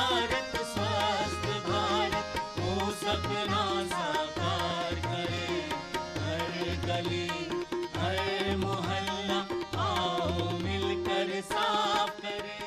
भारत स्वस्थ भारत, वो सपना साकार करे। हर गली हर मोहल्ला आओ मिलकर साफ करें।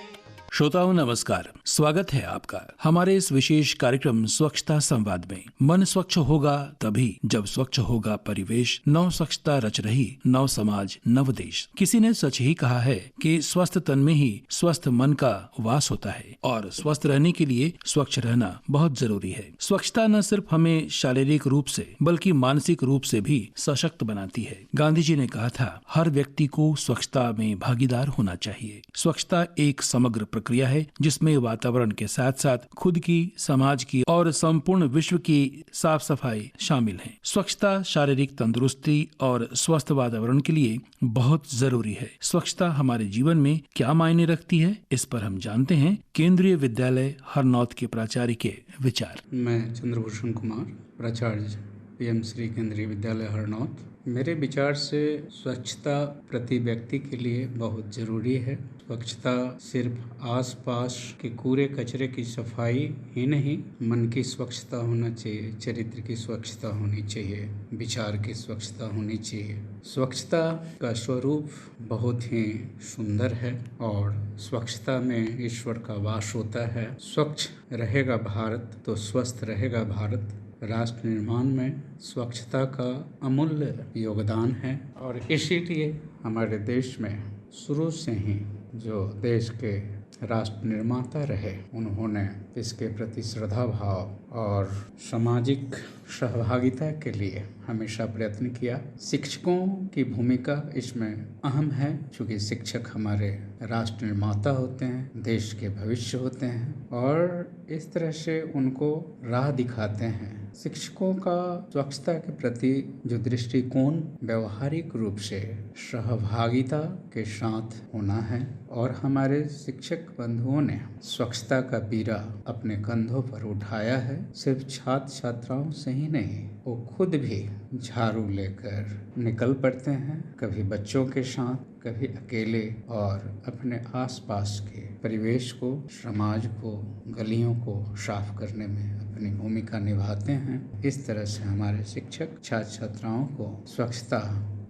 श्रोताओं नमस्कार, स्वागत है आपका हमारे इस विशेष कार्यक्रम स्वच्छता संवाद में। मन स्वच्छ होगा तभी जब स्वच्छ होगा परिवेश, नव स्वच्छता रच रही नव समाज नव देश। किसी ने सच ही कहा है कि स्वस्थ तन में ही स्वस्थ मन का वास होता है और स्वस्थ रहने के लिए स्वच्छ रहना बहुत जरूरी है। स्वच्छता न सिर्फ हमें शारीरिक रूप से बल्कि मानसिक रूप से भी सशक्त बनाती है। गांधी जी ने कहा था, हर व्यक्ति को स्वच्छता में भागीदार होना चाहिए। स्वच्छता एक समग्र प्रक्रिया है जिसमें वातावरण के साथ साथ खुद की, समाज की और संपूर्ण विश्व की साफ सफाई शामिल है। स्वच्छता शारीरिक तंदुरुस्ती और स्वस्थ वातावरण के लिए बहुत जरूरी है। स्वच्छता हमारे जीवन में क्या मायने रखती है, इस पर हम जानते हैं केंद्रीय विद्यालय हरनौत के प्राचार्य के विचार। मैं चंद्रभूषण कुमार, प्राचार्य पीएम श्री केंद्रीय विद्यालय हरनौत। मेरे विचार से स्वच्छता प्रति व्यक्ति के लिए बहुत ज़रूरी है। स्वच्छता सिर्फ आसपास के कूड़े कचरे की सफाई ही नहीं, मन की स्वच्छता होना चाहिए, चरित्र की स्वच्छता होनी चाहिए, विचार की स्वच्छता होनी चाहिए। स्वच्छता का स्वरूप बहुत ही सुंदर है और स्वच्छता में ईश्वर का वास होता है। स्वच्छ रहेगा भारत तो स्वस्थ रहेगा भारत। राष्ट्र निर्माण में स्वच्छता का अमूल्य योगदान है और इसीलिए हमारे देश में शुरू से ही जो देश के राष्ट्र निर्माता रहे, उन्होंने इसके प्रति श्रद्धा भाव और सामाजिक सहभागिता के लिए हमेशा प्रयत्न किया। शिक्षकों की भूमिका इसमें अहम है, क्योंकि शिक्षक हमारे राष्ट्र निर्माता होते हैं, देश के भविष्य होते हैं और इस तरह से उनको राह दिखाते हैं। शिक्षकों का स्वच्छता के प्रति जो दृष्टिकोण व्यवहारिक रूप से सहभागिता के साथ होना है और हमारे शिक्षक बंधुओं ने स्वच्छता का बीड़ा अपने कंधों पर उठाया है। सिर्फ छात्र छात्राओं से ही नहीं, वो खुद भी झाड़ू लेकर निकल पड़ते हैं, कभी बच्चों के साथ, कभी अकेले, और अपने आसपास के परिवेश को, समाज को, गलियों को साफ करने में अपनी भूमिका निभाते हैं। इस तरह से हमारे शिक्षक छात्र छात्राओं को स्वच्छता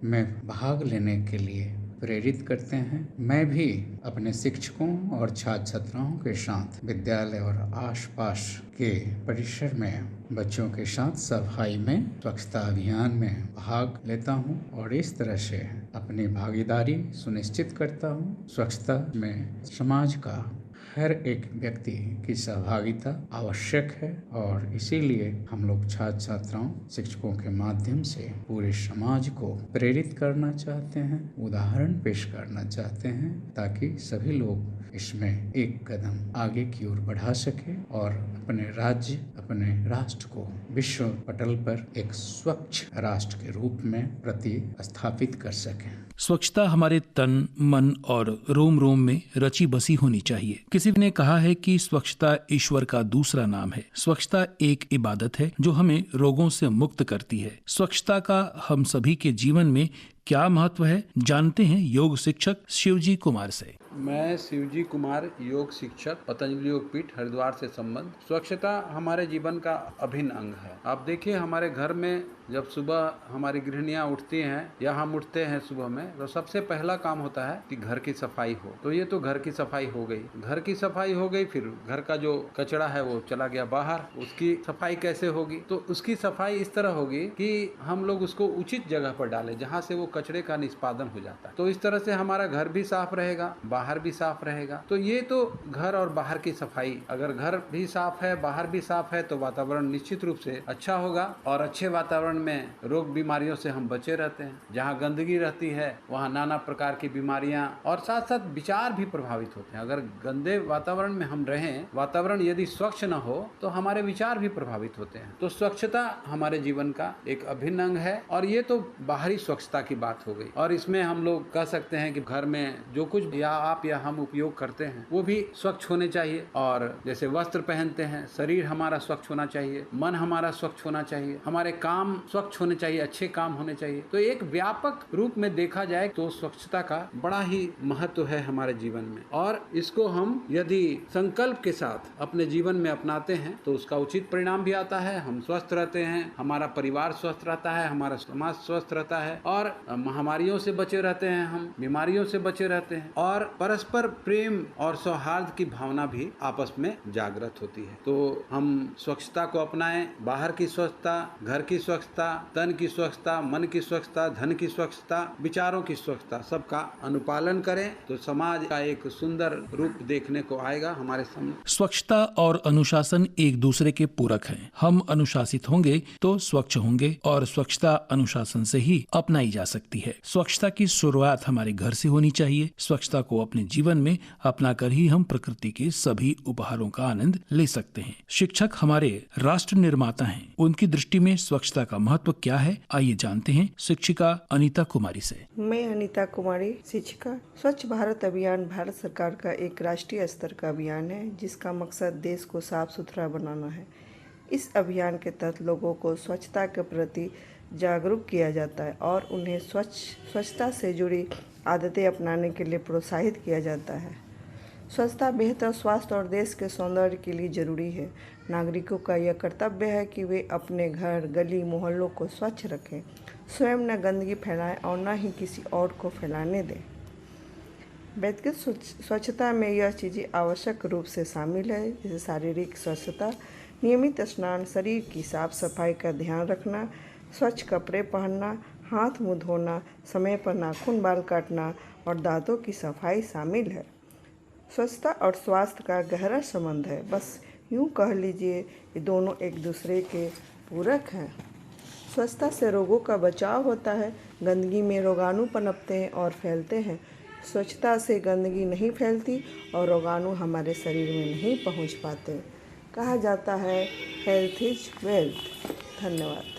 में भाग लेने के लिए प्रेरित करते हैं। मैं भी अपने शिक्षकों और छात्र छात्राओं के साथ विद्यालय और आसपास के परिसर में बच्चों के साथ सफाई में, स्वच्छता अभियान में भाग लेता हूं और इस तरह से अपनी भागीदारी सुनिश्चित करता हूं। स्वच्छता में समाज का हर एक व्यक्ति की सहभागिता आवश्यक है और इसीलिए हम लोग छात्र छात्राओं, शिक्षकों के माध्यम से पूरे समाज को प्रेरित करना चाहते हैं, उदाहरण पेश करना चाहते हैं, ताकि सभी लोग इसमें एक कदम आगे की ओर बढ़ा सके और अपने राज्य, अपने राष्ट्र को विश्व पटल पर एक स्वच्छ राष्ट्र के रूप में प्रतिस्थापित कर सकें। स्वच्छता हमारे तन, मन और रोम रोम में रची बसी होनी चाहिए। किसी ने कहा है कि स्वच्छता ईश्वर का दूसरा नाम है। स्वच्छता एक इबादत है जो हमें रोगों से मुक्त करती है। स्वच्छता का हम सभी के जीवन में क्या महत्व है, जानते हैं योग शिक्षक शिवजी कुमार से। मैं शिवजी कुमार, योग शिक्षक, पतंजलि योग पीठ हरिद्वार से संबंध। स्वच्छता हमारे जीवन का अभिन्न अंग है। आप देखिए, हमारे घर में जब सुबह हमारी गृहिणियां उठती हैं या हम उठते हैं सुबह में, तो सबसे पहला काम होता है कि घर की सफाई हो। तो ये तो घर की सफाई हो गई, घर की सफाई हो गई, फिर घर का जो कचरा है वो चला गया बाहर, उसकी सफाई कैसे होगी? तो उसकी सफाई इस तरह होगी कि हम लोग उसको उचित जगह पर डालें जहाँ से वो कचरे का निष्पादन हो जाता है। तो इस तरह से हमारा घर भी साफ रहेगा, बाहर भी साफ रहेगा। तो ये तो घर और बाहर की सफाई, अगर घर भी साफ है, बाहर भी साफ है, तो वातावरण निश्चित रूप से अच्छा होगा और अच्छे वातावरण में रोग बीमारियों से हम बचे रहते हैं। जहाँ गंदगी रहती है वहाँ नाना प्रकार की बीमारियां और साथ साथ विचार भी प्रभावित होते हैं। अगर गंदे वातावरण में हम रहें, वातावरण यदि स्वच्छ न हो तो हमारे विचार भी प्रभावित होते हैं। तो स्वच्छता हमारे जीवन का एक अभिन्न अंग है और ये तो बाहरी स्वच्छता की बात हो गई। और इसमें हम लोग कह सकते हैं कि घर में जो कुछ या आप या हम उपयोग करते हैं वो भी स्वच्छ होने चाहिए। और जैसे वस्त्र पहनते हैं, शरीर हमारा स्वच्छ होना चाहिए, मन हमारा स्वच्छ होना चाहिए, हमारे काम स्वच्छ होने चाहिए, अच्छे काम होने चाहिए। तो एक व्यापक रूप में देखा जाए तो स्वच्छता का बड़ा ही महत्व है हमारे जीवन में। और इसको हम यदि संकल्प के साथ अपने जीवन में अपनाते हैं तो उसका उचित परिणाम भी आता है। हम स्वस्थ रहते हैं, हमारा परिवार स्वस्थ रहता है, हमारा समाज स्वस्थ रहता है और महामारियों से बचे रहते हैं, हम बीमारियों से बचे रहते हैं और परस्पर प्रेम और सौहार्द की भावना भी आपस में जागृत होती है। तो हम स्वच्छता को अपनाएं, बाहर की स्वच्छता, घर की स्वच्छता, तन की स्वच्छता, मन की स्वच्छता, धन की स्वच्छता, विचारों की स्वच्छता, सबका अनुपालन करें तो समाज का एक सुंदर रूप देखने को आएगा हमारे सामने। स्वच्छता और अनुशासन एक दूसरे के पूरक हैं। हम अनुशासित होंगे तो स्वच्छ होंगे और स्वच्छता अनुशासन से ही अपनाई जा सकती है। स्वच्छता की शुरुआत हमारे घर से होनी चाहिए। स्वच्छता को अपने जीवन में अपनाकर ही हम प्रकृति के सभी उपहारों का आनंद ले सकते हैं। शिक्षक हमारे राष्ट्र निर्माता हैं। उनकी दृष्टि में स्वच्छता का महत्व क्या है, आइए जानते हैं शिक्षिका अनीता कुमारी से। मैं अनीता कुमारी, शिक्षिका। स्वच्छ भारत अभियान भारत सरकार का एक राष्ट्रीय स्तर का अभियान है जिसका मकसद देश को साफ सुथरा बनाना है। इस अभियान के तहत लोगों को स्वच्छता के प्रति जागरूक किया जाता है और उन्हें स्वच्छता से जुड़ी आदतें अपनाने के लिए प्रोत्साहित किया जाता है। स्वच्छता बेहतर स्वास्थ्य और देश के सौंदर्य के लिए जरूरी है। नागरिकों का यह कर्तव्य है कि वे अपने घर, गली, मोहल्लों को स्वच्छ रखें, स्वयं न गंदगी फैलाएं और न ही किसी और को फैलाने दें। व्यक्तिगत स्वच्छता में यह चीज़ें आवश्यक रूप से शामिल है, जैसे शारीरिक स्वच्छता, नियमित स्नान, शरीर की साफ सफाई का ध्यान रखना, स्वच्छ कपड़े पहनना, हाथ मुंह धोना, समय पर नाखून, बाल काटना और दांतों की सफाई शामिल है। स्वच्छता और स्वास्थ्य का गहरा संबंध है। बस यूँ कह लीजिए ये दोनों एक दूसरे के पूरक हैं। स्वच्छता से रोगों का बचाव होता है। गंदगी में रोगाणु पनपते हैं और फैलते हैं। स्वच्छता से गंदगी नहीं फैलती और रोगाणु हमारे शरीर में नहीं पहुंच पाते। कहा जाता है हेल्थ इज वेल्थ। धन्यवाद।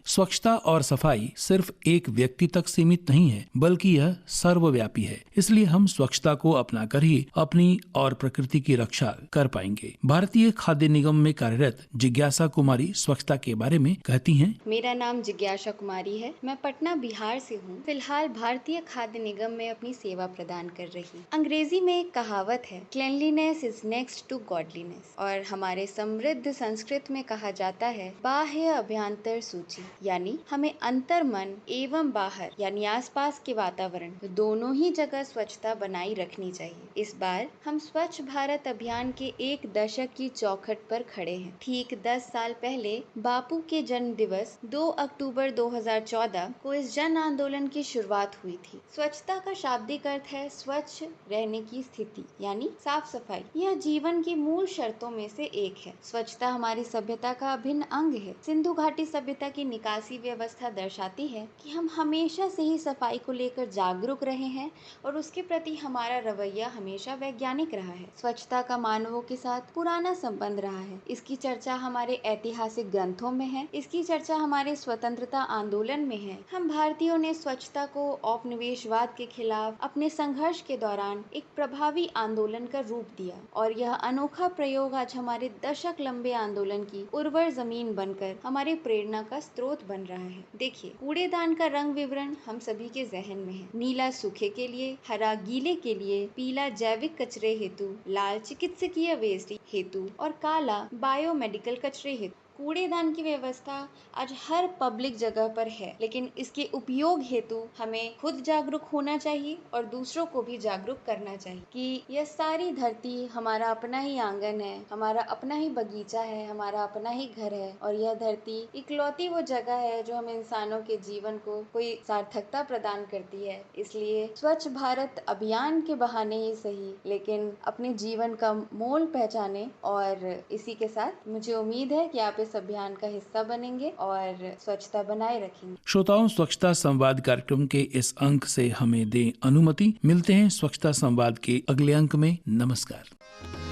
स्वच्छता और सफाई सिर्फ एक व्यक्ति तक सीमित नहीं है, बल्कि यह सर्वव्यापी है। इसलिए हम स्वच्छता को अपनाकर ही अपनी और प्रकृति की रक्षा कर पाएंगे। भारतीय खाद्य निगम में कार्यरत जिज्ञासा कुमारी स्वच्छता के बारे में कहती हैं। मेरा नाम जिज्ञासा कुमारी है। मैं पटना, बिहार से हूँ। फिलहाल भारतीय खाद्य निगम में अपनी सेवा प्रदान कर रही। अंग्रेजी में एक कहावत है, cleanliness is next to godliness, और हमारे समृद्ध संस्कृत में कहा जाता है, बाह्य अभ्यंतर सूची, यानी हमें अंतर मन एवं बाहर यानी आसपास के वातावरण दोनों ही जगह स्वच्छता बनाई रखनी चाहिए। इस बार हम स्वच्छ भारत अभियान के एक दशक की चौखट पर खड़े हैं। ठीक 10 साल पहले बापू के जन्म दिवस 2 अक्टूबर 2014 को इस जन आंदोलन की शुरुआत हुई थी। स्वच्छता का शाब्दिक अर्थ है स्वच्छ रहने की स्थिति, यानी साफ सफाई। यह जीवन की मूल शर्तों में से एक है। स्वच्छता हमारी सभ्यता का अभिन्न अंग है। सिंधु घाटी सभ्यता की निकासी व्यवस्था दर्शाती है कि हम हमेशा से ही सफाई को लेकर जागरूक रहे हैं और उसके प्रति हमारा रवैया हमेशा वैज्ञानिक रहा है। स्वच्छता का मानवों के साथ पुराना संबंध रहा है। इसकी चर्चा हमारे ऐतिहासिक ग्रंथों में है। इसकी चर्चा हमारे स्वतंत्रता आंदोलन में है। हम भारतीयों ने स्वच्छता को औपनिवेशवाद के खिलाफ अपने संघर्ष के दौरान एक प्रभावी आंदोलन का रूप दिया और यह अनोखा प्रयोग आज हमारे दशक लंबे आंदोलन की उर्वर जमीन बनकर हमारी प्रेरणा का स्रोत बन रहा है। देखिए, कूड़ेदान का रंग विवरण हम सभी के जहन में है। नीला सूखे के लिए, हरा गीले के लिए, पीला जैविक कचरे हेतु, लाल चिकित्सकीय वेस्ट हेतु और काला बायोमेडिकल कचरे हेतु। कूड़ेदान की व्यवस्था आज हर पब्लिक जगह पर है, लेकिन इसके उपयोग हेतु हमें खुद जागरूक होना चाहिए और दूसरों को भी जागरूक करना चाहिए कि यह सारी धरती हमारा अपना ही आंगन है, हमारा अपना ही बगीचा है, हमारा अपना ही घर है और यह धरती इकलौती वो जगह है जो हम इंसानों के जीवन को कोई सार्थकता प्रदान करती है। इसलिए स्वच्छ भारत अभियान के बहाने ही सही, लेकिन अपने जीवन का मोल पहचाने। और इसी के साथ मुझे उम्मीद है कि आप इस अभियान का हिस्सा बनेंगे और स्वच्छता बनाए रखेंगे। श्रोताओं, स्वच्छता संवाद कार्यक्रम के इस अंक से हमें दें अनुमति। मिलते हैं स्वच्छता संवाद के अगले अंक में। नमस्कार।